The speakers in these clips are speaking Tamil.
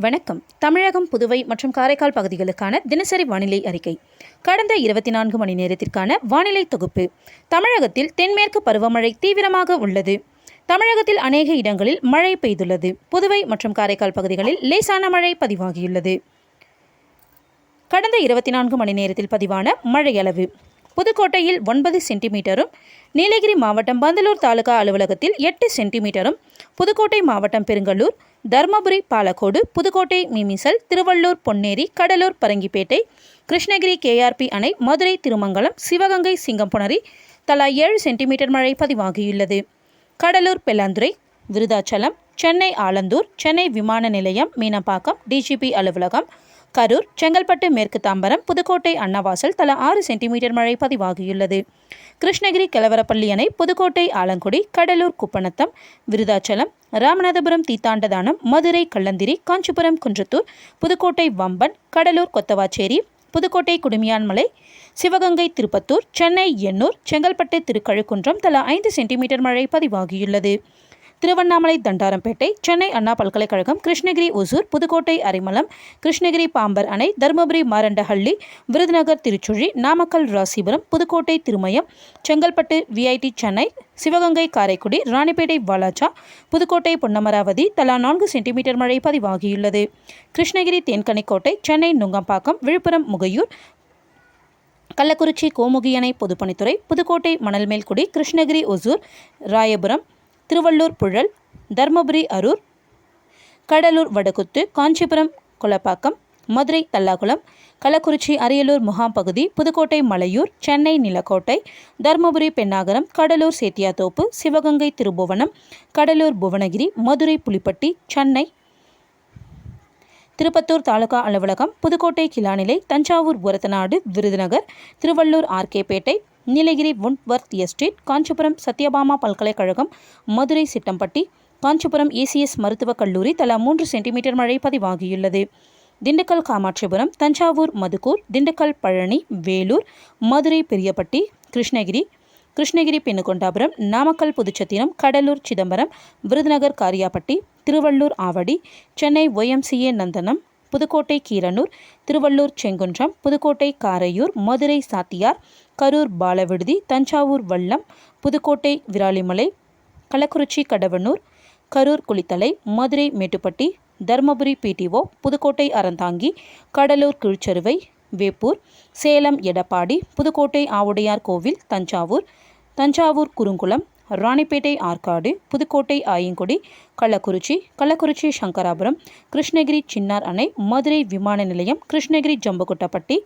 வணக்கம். தமிழகம், புதுவை மற்றும் காரைக்கால் பகுதிகளுக்கான தினசரி வானிலை அறிக்கை. கடந்த 24 மணி நேரத்திற்கான வானிலை தொகுப்பு. தமிழகத்தில் தென்மேற்கு பருவமழை தீவிரமாக உள்ளது. தமிழகத்தில் அநேக இடங்களில் மழை பெய்துள்ளது. புதுவை மற்றும் காரைக்கால் பகுதிகளில் லேசான மழை பதிவாகியுள்ளது. கடந்த 24 மணி நேரத்தில் பதிவான மழையளவு: புதுக்கோட்டையில் 9 சென்டிமீட்டரும், நீலகிரி மாவட்டம் பந்தலூர் தாலுகா அலுவலகத்தில் 8 சென்டிமீட்டரும், புதுக்கோட்டை மாவட்டம் பெருங்கல்லூர், தர்மபுரி, பாலக்கோடு, புதுக்கோட்டை, மீமிசல், திருவள்ளூர், பொன்னேரி, கடலூர், பரங்கிப்பேட்டை, கிருஷ்ணகிரி, கேஆர்பி அணை, மதுரை, திருமங்கலம், சிவகங்கை, சிங்கம்புணரி தலா 7 சென்டிமீட்டர் மழை பதிவாகியுள்ளது. கடலூர், பெல்லாந்துறை, விருதாச்சலம், சென்னை ஆலந்தூர், சென்னை விமான நிலையம், மீனம்பாக்கம், டிஜிபி அலுவலகம், கரூர், செங்கல்பட்டு, மேற்கு தாம்பரம், புதுக்கோட்டை, அன்னவாசல் தலா 6 சென்டிமீட்டர் மழை பதிவாகியுள்ளது. கிருஷ்ணகிரி, கெலவரப்பள்ளி அணை, புதுக்கோட்டை, ஆலங்குடி, கடலூர், குப்பநத்தம், விருதாச்சலம், ராமநாதபுரம், தீத்தாண்டதானம், மதுரை, கள்ளந்திரி, காஞ்சிபுரம், குன்றத்தூர், புதுக்கோட்டை, வம்பன், கடலூர், கொத்தவாச்சேரி, புதுக்கோட்டை, குடுமியான்மலை, சிவகங்கை, திருப்பத்தூர், சென்னை, எண்ணூர், செங்கல்பட்டு, திருக்கழுக்குன்றம் தலா 5 சென்டிமீட்டர் மழை பதிவாகியுள்ளது. திருவண்ணாமலை, தண்டாரம்பேட்டை, சென்னை அண்ணா பல்கலைக்கழகம், கிருஷ்ணகிரி, ஒசூர், புதுக்கோட்டை, அரிமளம், கிருஷ்ணகிரி, பாம்பர் அணை, தருமபுரி, மாரண்டஹள்ளி, விருதுநகர், திருச்சுழி, நாமக்கல், ராசிபுரம், புதுக்கோட்டை, திருமயம், செங்கல்பட்டு, விஐடி, சென்னை, சிவகங்கை, காரைக்குடி, ராணிப்பேட்டை, வாலாஜா, புதுக்கோட்டை, பொன்னமராவதி தலா 4 சென்டிமீட்டர் மழை பதிவாகியுள்ளது. கிருஷ்ணகிரி, தேன்கனிக்கோட்டை, சென்னை, நுங்கம்பாக்கம், விழுப்புரம், முகையூர், கள்ளக்குறிச்சி, கோமுகி அணை, பொதுப்பணித்துறை, புதுக்கோட்டை, மணல்மேல்குடி, கிருஷ்ணகிரி, ஒசூர், ராயபுரம், திருவள்ளூர், புழல், தர்மபுரி, அரூர், கடலூர், வடகுத்து, காஞ்சிபுரம், கொலப்பாக்கம், மதுரை, தல்லாகுளம், கள்ளக்குறிச்சி, அரியலூர் முகாம் பகுதி, புதுக்கோட்டை, மலையூர், சென்னை, நிலக்கோட்டை, தர்மபுரி, பென்னாகரம், கடலூர், சேத்தியாத்தோப்பு, சிவகங்கை, திருபுவனம், கடலூர், புவனகிரி, மதுரை, புலிப்பட்டி, சென்னை, திருப்பத்தூர் தாலுகா அலுவலகம், புதுக்கோட்டை, கிளாநிலை, தஞ்சாவூர், ஒரத்தநாடு, விருதுநகர், திருவள்ளூர், ஆர்கேபேட்டை, நீலகிரி, வுண்ட்வர்த் எஸ்டேட், காஞ்சிபுரம், சத்யபாமா பல்கலைக்கழகம், மதுரை, சிட்டம்பட்டி, காஞ்சிபுரம், ஏசிஎஸ் மருத்துவக் கல்லூரி தலா 3 சென்டிமீட்டர் மழை பதிவாகியுள்ளது. திண்டுக்கல், காமாட்சிபுரம், தஞ்சாவூர், மதுக்கூர், திண்டுக்கல், பழனி, வேலூர், மதுரை, பெரியப்பட்டி, கிருஷ்ணகிரி, பெண்ணுகொண்டாபுரம், நாமக்கல், புதுச்சத்திரம், கடலூர், சிதம்பரம், விருதுநகர், காரியாப்பட்டி, திருவள்ளூர், ஆவடி, சென்னை, ஒய்எம்சிஏ நந்தனம், புதுக்கோட்டை, கீரனூர், திருவள்ளூர், செங்குன்றம், புதுக்கோட்டை, காரையூர், மதுரை, சாத்தியார், கரூர், பாலவிடுதி, தஞ்சாவூர், வல்லம், புதுக்கோட்டை, விராலிமலை, கள்ளக்குறிச்சி, கடவனூர், கரூர், குளித்தலை, மதுரை, மேட்டுப்பட்டி, தர்மபுரி, பிடிஓ, புதுக்கோட்டை, அறந்தாங்கி, கடலூர், கீழ்ச்செருவை, வேப்பூர், சேலம், எடப்பாடி, புதுக்கோட்டை, ஆவுடையார் கோவில், தஞ்சாவூர், குறுங்குளம், ராணிப்பேட்டை, ஆற்காடு, புதுக்கோட்டை, ஆயங்குடி, கள்ளக்குறிச்சி, சங்கராபுரம், கிருஷ்ணகிரி, சின்னார் அணை, மதுரை விமான நிலையம், கிருஷ்ணகிரி, ஜம்புகுட்டப்பட்டி,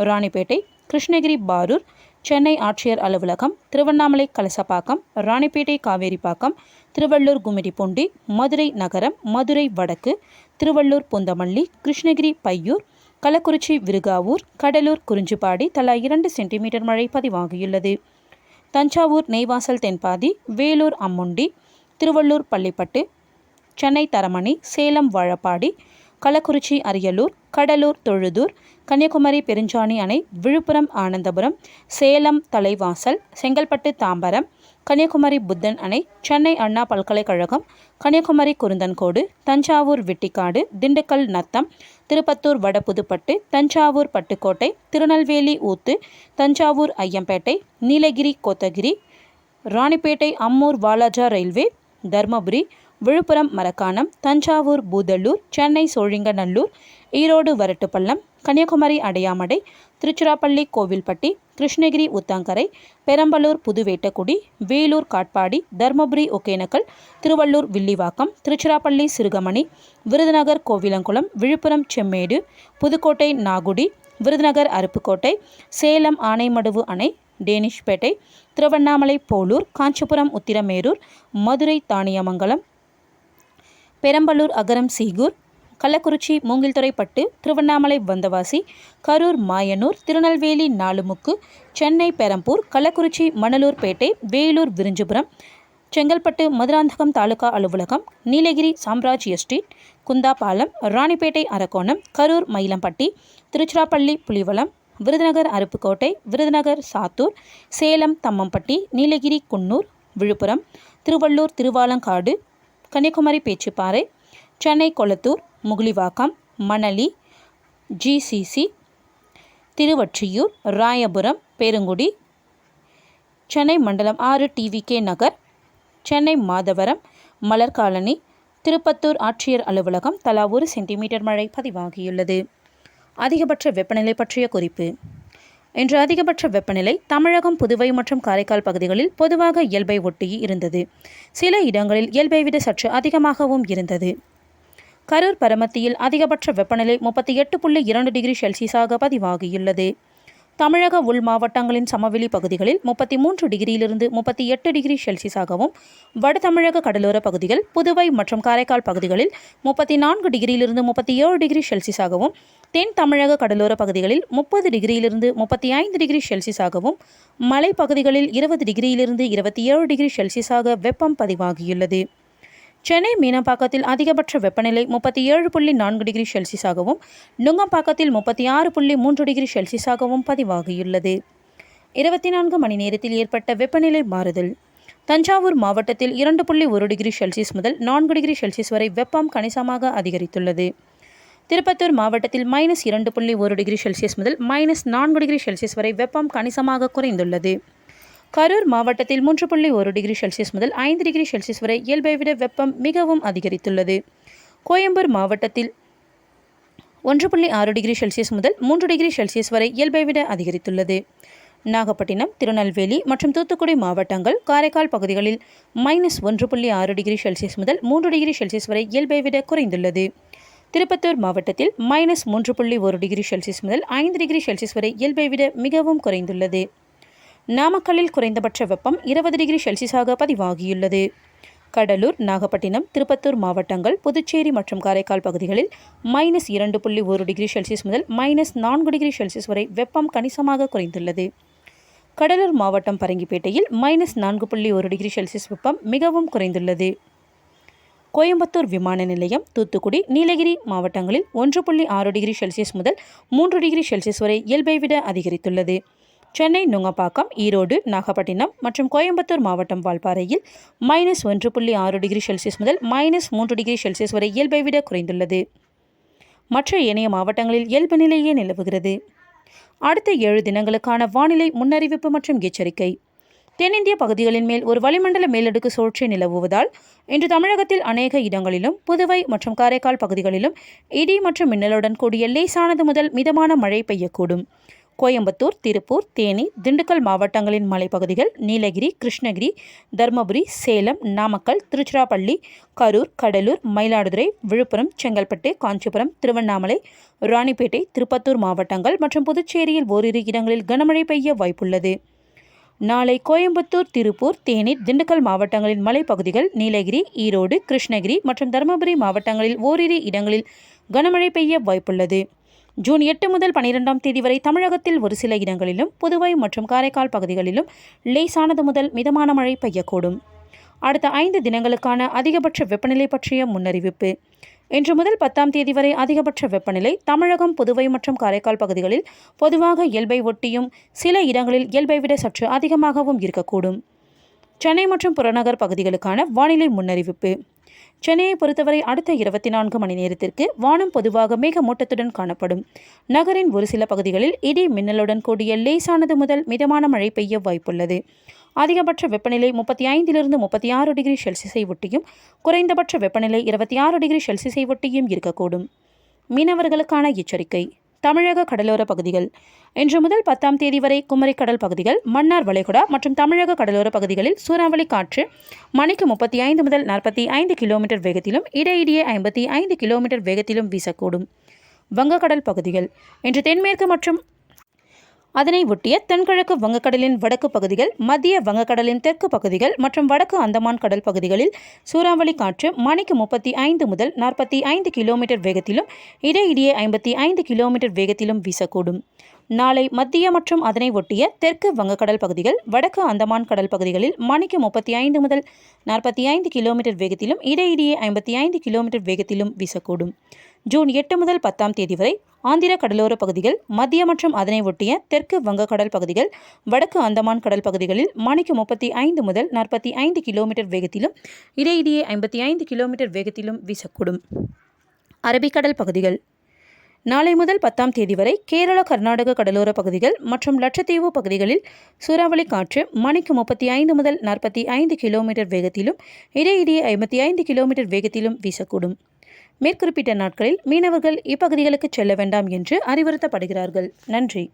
ராணிப்பேட்டை, கிருஷ்ணகிரி, பாரூர், சென்னை ஆட்சியர் அலுவலகம், திருவண்ணாமலை, கலசப்பாக்கம், ராணிப்பேட்டை, காவேரிப்பாக்கம், திருவள்ளூர், கும்மிடிப்பூண்டி, மதுரை நகரம், மதுரை வடக்கு, திருவள்ளூர், பூந்தமல்லி, கிருஷ்ணகிரி, பையூர், கள்ளக்குறிச்சி, விருகாவூர், கடலூர், குறிஞ்சிப்பாடி தலா 2 சென்டிமீட்டர் மழை பதிவாகியுள்ளது. தஞ்சாவூர், நெய்வாசல் தென்பாதி, வேலூர், அம்முண்டி, திருவள்ளூர், பள்ளிப்பட்டு, சென்னை, தரமணி, சேலம், வாழப்பாடி, கள்ளக்குறிச்சி, அரியலூர், கடலூர், தொழுதூர், கன்னியாகுமரி, பெருஞ்சாணி அணை, விழுப்புரம், ஆனந்தபுரம், சேலம், தலைவாசல், செங்கல்பட்டு, தாம்பரம், கன்னியாகுமரி, புத்தன் அணை, சென்னை அண்ணா பல்கலைக்கழகம், கன்னியாகுமரி, குருந்தன்கோடு, தஞ்சாவூர், வெட்டிக்காடு, திண்டுக்கல், நத்தம், திருப்பத்தூர், வடபுதுப்பட்டு, தஞ்சாவூர், பட்டுக்கோட்டை, திருநெல்வேலி, ஊத்து, தஞ்சாவூர், ஐயம்பேட்டை, நீலகிரி, கோத்தகிரி, ராணிப்பேட்டை, அம்மூர், வாலாஜா ரயில்வே, தர்மபுரி, விழுப்புரம், மரக்காணம், தஞ்சாவூர், பூதல்லூர், சென்னை, சோழிங்கநல்லூர், ஈரோடு, வரட்டுப்பள்ளம், கன்னியாகுமரி, அடையாமடை, திருச்சிராப்பள்ளி, கோவில்பட்டி, கிருஷ்ணகிரி, ஊத்தாங்கரை, பெரம்பலூர், புதுவேட்டக்குடி, வேலூர், காட்பாடி, தர்மபுரி, ஒகேனக்கல், திருவள்ளூர், வில்லிவாக்கம், திருச்சிராப்பள்ளி, சிறுகமணி, விருதுநகர், கோவிலங்குளம், விழுப்புரம், செம்மேடு, புதுக்கோட்டை, நாகுடி, விருதுநகர், அருப்புக்கோட்டை, சேலம், ஆனைமடுவு அணை, டேனிஷ்பேட்டை, திருவண்ணாமலை, போலூர், காஞ்சிபுரம், உத்திரமேரூர், மதுரை, தானியமங்கலம், பெரம்பலூர், அகரம், சீகூர், கள்ளக்குறிச்சி, மூங்கில்துறைப்பட்டு, திருவண்ணாமலை, வந்தவாசி, கரூர், மாயனூர், திருநெல்வேலி, நாலுமுக்கு, சென்னை, பெரம்பூர், கள்ளக்குறிச்சி, மணலூர்பேட்டை, வேலூர், விரிஞ்சிபுரம், செங்கல்பட்டு, மதுராந்தகம் தாலுகா அலுவலகம், நீலகிரி, சாம்ராஜ் எஸ்டேட், குந்தாபாலம், ராணிப்பேட்டை, அரக்கோணம், கரூர், மயிலம்பட்டி, திருச்சிராப்பள்ளி, புலிவலம், விருதுநகர், அருப்புக்கோட்டை, விருதுநகர், சாத்தூர், சேலம், தம்மம்பட்டி, நீலகிரி, குன்னூர், விழுப்புரம், திருவள்ளூர், திருவாலங்காடு, கன்னியாகுமரி, பேச்சிப்பாறை, சென்னை, கொளத்தூர், முகிலிவாக்கம், மணலி, GCC, திருவொற்றியூர், ராயபுரம், பெருங்குடி, சென்னை மண்டலம் 6 TVK நகர், சென்னை மாதவரம், மலர் காலனி, திருப்பத்தூர் ஆட்சியர் அலுவலகம் தலா 1 சென்டிமீட்டர் மழை பதிவாகியுள்ளது. அதிகபட்ச வெப்பநிலை பற்றிய குறிப்பு. இன்று அதிகபட்ச வெப்பநிலை தமிழகம், புதுவை மற்றும் காரைக்கால் பகுதிகளில் பொதுவாக இயல்பை ஒட்டி இருந்தது. சில இடங்களில் இயல்பை விட சற்று அதிகமாகவும் இருந்தது. கரூர் பரமத்தியில் அதிகபட்ச வெப்பநிலை 38.2 டிகிரி செல்சியஸாக பதிவாகியுள்ளது. தமிழக உள் மாவட்டங்களின் சமவெளி பகுதிகளில் 33 டிகிரியிலிருந்து 38 டிகிரி செல்சியஸாகவும், வட தமிழக கடலோர பகுதிகள், புதுவை மற்றும் காரைக்கால் பகுதிகளில் 34 டிகிரியிலிருந்து 37 டிகிரி செல்சியஸாகவும், தென் தமிழக கடலோர பகுதிகளில் 30 டிகிரியிலிருந்து 35 டிகிரி செல்சியஸாகவும், மலைப்பகுதிகளில் 20 டிகிரியிலிருந்து 27 டிகிரி செல்சியஸாக வெப்பம் பதிவாகியுள்ளது. சென்னை மீனம்பாக்கத்தில் அதிகபட்ச வெப்பநிலை 37.4 டிகிரி செல்சியஸாகவும், நுங்கம்பாக்கத்தில் 36.3 டிகிரி செல்சியஸாகவும் பதிவாகியுள்ளது. 24 மணி நேரத்தில் ஏற்பட்ட வெப்பநிலை மாறுதல். தஞ்சாவூர் மாவட்டத்தில் 2.1 டிகிரி செல்சியஸ் முதல் 4 டிகிரி செல்சியஸ் வரை வெப்பம் கணிசமாக அதிகரித்துள்ளது. திருப்பத்தூர் மாவட்டத்தில் -2.1 டிகிரி செல்சியஸ் முதல் -4 டிகிரி செல்சியஸ் வரை வெப்பம் கணிசமாக குறைந்துள்ளது. கரூர் மாவட்டத்தில் 3.1 டிகிரி செல்சியஸ் முதல் 5 டிகிரி செல்சியஸ் வரை இயல்பை விட வெப்பம் மிகவும் அதிகரித்துள்ளது. கோயம்புத்தூர் மாவட்டத்தில் 1.6 டிகிரி செல்சியஸ் முதல் 3 டிகிரி செல்சியஸ் வரை இயல்பை விட அதிகரித்துள்ளது. நாகப்பட்டினம், திருநெல்வேலி மற்றும் தூத்துக்குடி மாவட்டங்கள், காரைக்கால் பகுதிகளில் -1.6 டிகிரி செல்சியஸ் முதல் 3 டிகிரி செல்சியஸ் வரை இயல்பை விட குறைந்துள்ளது. திருப்பத்தூர் மாவட்டத்தில் -3.1 டிகிரி செல்சியஸ் முதல் 5 டிகிரி செல்சியஸ் வரை இயல்பை விட மிகவும் குறைந்துள்ளது. நாமக்கல்லில் குறைந்தபட்ச வெப்பம் 20 டிகிரி செல்சியஸாக பதிவாகியுள்ளது. கடலூர், நாகப்பட்டினம், திருப்பத்தூர் மாவட்டங்கள், புதுச்சேரி மற்றும் காரைக்கால் பகுதிகளில் -2.1 டிகிரி செல்சியஸ் முதல் -4 டிகிரி செல்சியஸ் வரை வெப்பம் கணிசமாக குறைந்துள்ளது. கடலூர் மாவட்டம் பரங்கிப்பேட்டையில் -4.1 டிகிரி செல்சியஸ் வெப்பம் மிகவும் குறைந்துள்ளது. கோயம்புத்தூர் விமான நிலையம், தூத்துக்குடி, நீலகிரி மாவட்டங்களில் 1.6 டிகிரி செல்சியஸ் முதல் 3 டிகிரி செல்சியஸ் வரை இயல்பை விட அதிகரித்துள்ளது. சென்னை நுங்கம்பாக்கம், ஈரோடு, நாகப்பட்டினம் மற்றும் கோயம்புத்தூர் மாவட்டம் வால்பாறையில் -1.6 டிகிரி செல்சியஸ் முதல் -3 டிகிரி செல்சியஸ் வரை இயல்பை விட குறைந்துள்ளது. மற்ற ஏனைய மாவட்டங்களில் இயல்பு நிலையே நிலவுகிறது. அடுத்த 7 தினங்களுக்கான வானிலை முன்னறிவிப்பு மற்றும் எச்சரிக்கை. தென்னிந்திய பகுதிகளின் மேல் ஒரு வளிமண்டல மேலடுக்கு சுழற்சி நிலவுவதால் இன்று தமிழகத்தில் அநேக இடங்களிலும், புதுவை மற்றும் காரைக்கால் பகுதிகளிலும் இடி மற்றும் மின்னலுடன் கூடிய லேசானது முதல் மிதமான மழை பெய்யக்கூடும். கோயம்புத்தூர், திருப்பூர், தேனி, திண்டுக்கல் மாவட்டங்களின் மலைப்பகுதிகள், நீலகிரி, கிருஷ்ணகிரி, தருமபுரி, சேலம், நாமக்கல், திருச்சிராப்பள்ளி, கரூர், கடலூர், மயிலாடுதுறை, விழுப்புரம், செங்கல்பட்டு, காஞ்சிபுரம், திருவண்ணாமலை, ராணிப்பேட்டை, திருப்பத்தூர் மாவட்டங்கள் மற்றும் புதுச்சேரியில் ஓரிரு இடங்களில் கனமழை பெய்ய வாய்ப்புள்ளது. நாளை கோயம்புத்தூர், திருப்பூர், தேனி, திண்டுக்கல் மாவட்டங்களின் மலைப்பகுதிகள், நீலகிரி, ஈரோடு, கிருஷ்ணகிரி மற்றும் தருமபுரி மாவட்டங்களில் ஓரிரு இடங்களில் கனமழை பெய்ய வாய்ப்புள்ளது. ஜூன் 8 முதல் 12ஆம் தேதி வரை தமிழகத்தில் ஒரு சில இடங்களிலும், புதுவை மற்றும் காரைக்கால் பகுதிகளிலும் லேசானது முதல் மிதமான மழை பெய்யக்கூடும். அடுத்த 5 தினங்களுக்கான அதிகபட்ச வெப்பநிலை பற்றிய முன்னறிவிப்பு. இன்று முதல் 10ஆம் தேதி வரை அதிகபட்ச வெப்பநிலை தமிழகம், புதுவை மற்றும் காரைக்கால் பகுதிகளில் பொதுவாக இயல்பை ஒட்டியும், சில இடங்களில் இயல்பை விட சற்று அதிகமாகவும் இருக்கக்கூடும். சென்னை மற்றும் புறநகர் பகுதிகளுக்கான வானிலை முன்னறிவிப்பு. சென்னையை பொறுத்தவரை அடுத்த 24 மணி நேரத்திற்கு வானம் பொதுவாக மேகமூட்டத்துடன் காணப்படும். நகரின் ஒரு சில பகுதிகளில் இடி மின்னலுடன் கூடிய லேசானது முதல் மிதமான மழை பெய்ய வாய்ப்புள்ளது. அதிகபட்ச வெப்பநிலை 35 36 டிகிரி செல்சியஸை ஒட்டியும், குறைந்தபட்ச வெப்பநிலை 26 டிகிரி செல்சியஸை ஒட்டியும் இருக்கக்கூடும். மீனவர்களுக்கான எச்சரிக்கை. தமிழக கடலோர பகுதிகள். இன்று முதல் 10ஆம் தேதி வரை குமரிக்கடல் பகுதிகள், மன்னார் வளைகுடா மற்றும் தமிழக கடலோர பகுதிகளில் சூறாவளி காற்று மணிக்கு 35 முதல் 45 கிலோமீட்டர் வேகத்திலும், இடையிடையே 55 கிலோமீட்டர் வேகத்திலும் வீசக்கூடும். வங்கக்கடல் பகுதிகள். இன்று தென்மேற்கு மற்றும் அதனை ஒட்டிய தென்கிழக்கு வங்கக்கடலின் வடக்கு பகுதிகள், மத்திய வங்கக்கடலின் தெற்கு பகுதிகள் மற்றும் வடக்கு அந்தமான் கடல் பகுதிகளில் சூறாவளி காற்று மணிக்கு 35 முதல் 45 கிலோமீட்டர் வேகத்திலும், இடையிடையே 55 கிலோமீட்டர் வேகத்திலும் வீசக்கூடும். நாளை மத்திய மற்றும் அதனை ஒட்டிய தெற்கு வங்கக்கடல் பகுதிகள், வடக்கு அந்தமான் கடல் பகுதிகளில் மணிக்கு 35 முதல் 45 கிலோமீட்டர் வேகத்திலும், இடையிடையே 55 கிலோமீட்டர் வேகத்திலும் வீசக்கூடும். ஜூன் 8 முதல் 10ஆம் தேதி வரை ஆந்திர கடலோர பகுதிகள், மத்திய மற்றும் அதனை ஒட்டிய தெற்கு வங்கக்கடல் பகுதிகள், வடக்கு அந்தமான் கடல் பகுதிகளில் மணிக்கு 35 முதல் 45 கிலோமீட்டர் வேகத்திலும், இடையிடையே 55 கிலோமீட்டர் வேகத்திலும் வீசக்கூடும். அரபிக்கடல் பகுதிகள். நாளை முதல் 10ஆம் தேதி வரை கேரள கர்நாடக கடலோர பகுதிகள் மற்றும் லட்சத்தீவு பகுதிகளில் சூறாவளி காற்று மணிக்கு 35 முதல் 45 கிலோமீட்டர் வேகத்திலும் இடையிடையே 55 கிலோமீட்டர் வேகத்திலும் வீசக்கூடும். மேற்குறிப்பிட்ட நாட்களில் மீனவர்கள் இப்பகுதிகளுக்கு செல்ல வேண்டாம் என்று அறிவுறுத்தப்படுகிறார்கள். நன்றி.